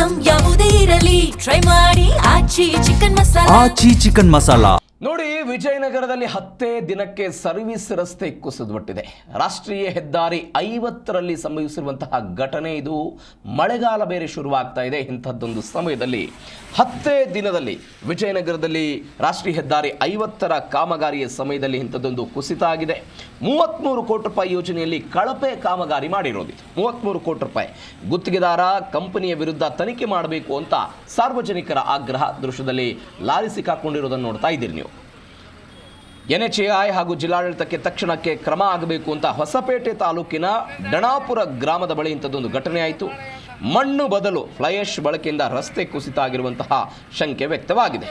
Item ಯಾವುದೇ ಇರಲಿ try ಮಾಡಿ ಆಚಿ ಚಿಕನ್ ಮಸಾಲಾ. ನೋಡಿ, ವಿಜಯನಗರದಲ್ಲಿ 10 ದಿನಕ್ಕೆ ಸರ್ವಿಸ್ ರಸ್ತೆ ಕುಸಿದುಬಿಟ್ಟಿದೆ. ರಾಷ್ಟ್ರೀಯ ಹೆದ್ದಾರಿ 50ರಲ್ಲಿ ಸಂಭವಿಸಿರುವಂತಹ ಘಟನೆ ಇದು. ಮಳೆಗಾಲ ಬೇರೆ ಶುರುವಾಗ್ತಾ ಇದೆ. ಇಂಥದ್ದೊಂದು ಸಮಯದಲ್ಲಿ 10 ದಿನದಲ್ಲಿ ವಿಜಯನಗರದಲ್ಲಿ ರಾಷ್ಟ್ರೀಯ ಹೆದ್ದಾರಿ 50ರ ಕಾಮಗಾರಿಯ ಸಮಯದಲ್ಲಿ ಇಂಥದ್ದೊಂದು ಕುಸಿತ ಆಗಿದೆ. 33 ಕೋಟಿ ರೂಪಾಯಿ ಯೋಜನೆಯಲ್ಲಿ ಕಳಪೆ ಕಾಮಗಾರಿ ಮಾಡಿರೋದು. 33 ಕೋಟಿ ರೂಪಾಯಿ ಗುತ್ತಿಗೆದಾರ ಕಂಪನಿಯ ವಿರುದ್ಧ ತನಿಖೆ ಮಾಡಬೇಕು ಅಂತ ಸಾರ್ವಜನಿಕರ ಆಗ್ರಹ. ದೃಶ್ಯದಲ್ಲಿ ಲಾರಿ ಸಿಕ್ಕಾಕೊಂಡಿರೋದನ್ನು ನೋಡ್ತಾ ಇದ್ದೀರಿ ನೀವು. NHAI ಹಾಗೂ ಜಿಲ್ಲಾಡಳಿತಕ್ಕೆ ತಕ್ಷಣಕ್ಕೆ ಕ್ರಮ ಆಗಬೇಕು ಅಂತ ಹೊಸಪೇಟೆ ತಾಲೂಕಿನ ಡಣಾಪುರ ಗ್ರಾಮದ ಬಳಿ ಇಂಥದ್ದೊಂದು ಘಟನೆ ಆಯಿತು. ಮಣ್ಣು ಬದಲು ಫ್ಲೈಯಶ್ ಬಳಕೆಯಿಂದ ರಸ್ತೆ ಕುಸಿತ ಆಗಿರುವಂತಹ ಶಂಕೆ ವ್ಯಕ್ತವಾಗಿದೆ.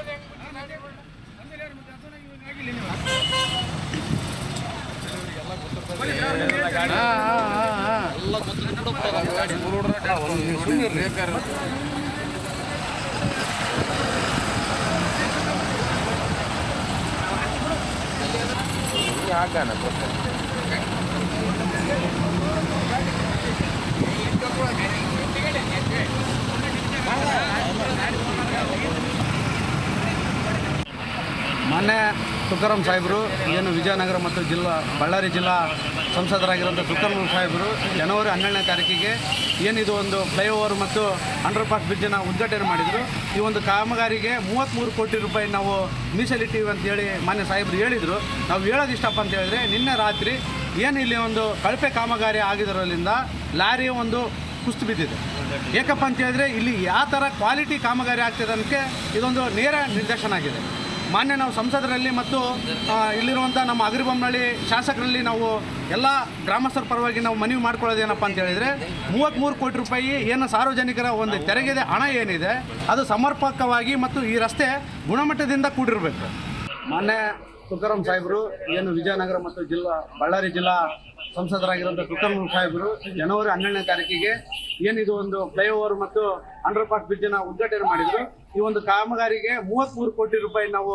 ಮಾನ್ಯ ತುಕಾರಾಂ ಸಾಹೇಬರು ಏನು ವಿಜಯನಗರ ಮತ್ತು ಬಳ್ಳಾರಿ ಜಿಲ್ಲಾ ಸಂಸದರಾಗಿರುವಂಥ ತುಕಾರಾಂ ಸಾಹೇಬರು ಜನವರಿ 12ನೇ ತಾರೀಕಿಗೆ ಏನಿದು ಒಂದು ಫ್ಲೈಓವರ್ ಮತ್ತು ಅಂಡರ್ ಪಾಸ್ ಬ್ರಿಡ್ಜನ್ನು ಉದ್ಘಾಟನೆ ಮಾಡಿದರು. ಈ ಒಂದು ಕಾಮಗಾರಿಗೆ 33 ಕೋಟಿ ರೂಪಾಯಿ ನಾವು ಮೀಸಲಿಟ್ಟಿವಿ ಅಂತೇಳಿ ಮಾನ್ಯ ಸಾಹೇಬರು ಹೇಳಿದರು. ನಾವು ಹೇಳೋದು ಇಷ್ಟಪ್ಪ ಅಂತ ಹೇಳಿದ್ರೆ, ನಿನ್ನೆ ರಾತ್ರಿ ಏನು ಇಲ್ಲಿ ಒಂದು ಕಳಪೆ ಕಾಮಗಾರಿ ಆಗಿರೋದ್ರಿಂದ ಲಾರಿ ಒಂದು ಕುಸಿದು ಬಿದ್ದಿದೆ. ಏಕಪ್ಪ ಅಂತ ಹೇಳಿದ್ರೆ ಇಲ್ಲಿ ಯಾವ ಥರ ಕ್ವಾಲಿಟಿ ಕಾಮಗಾರಿ ಆಗ್ತಿದೆ ಅನ್ನೋಕ್ಕೆ ಇದೊಂದು ನೇರ ನಿರ್ದೇಶನ ಆಗಿದೆ. ಮಾನ್ಯ ನಾವು ಸಂಸದರಲ್ಲಿ ಮತ್ತು ಇಲ್ಲಿರುವಂಥ ನಮ್ಮ ಅಗ್ರಿಬೊಮ್ಮನಹಳ್ಳಿ ಶಾಸಕರಲ್ಲಿ ನಾವು ಎಲ್ಲ ಗ್ರಾಮಸ್ಥರ ಪರವಾಗಿ ನಾವು ಮನವಿ ಮಾಡ್ಕೊಳ್ಳೋದೇನಪ್ಪ ಅಂತ ಹೇಳಿದರೆ, 33 ಕೋಟಿ ರೂಪಾಯಿ ಏನು ಸಾರ್ವಜನಿಕರ ಒಂದು ತೆರಿಗೆದ ಹಣ ಏನಿದೆ ಅದು ಸಮರ್ಪಕವಾಗಿ ಮತ್ತು ಈ ರಸ್ತೆ ಗುಣಮಟ್ಟದಿಂದ ಕೂಡಿರಬೇಕು. ಮಾನ್ಯ ತುಕಾರಾಂ ಸಾಹೇಬರು ಏನು ವಿಜಯನಗರ ಮತ್ತು ಬಳ್ಳಾರಿ ಜಿಲ್ಲಾ ಸಂಸದರಾಗಿರುವಂಥ ತುಕಾರಾಂ ಸಾಹೇಬರು ಜನವರಿ 12ನೇ ತಾರೀಕಿಗೆ ಏನಿದು ಒಂದು ಫ್ಲೈಓವರ್ ಮತ್ತು ಅಂಡರ್ ಪಾಸ್ ಬ್ರಿಡ್ಜನ್ನು ಉದ್ಘಾಟನೆ ಮಾಡಿದರು. ಈ ಒಂದು ಕಾಮಗಾರಿಗೆ 33 ಕೋಟಿ ರೂಪಾಯಿ ನಾವು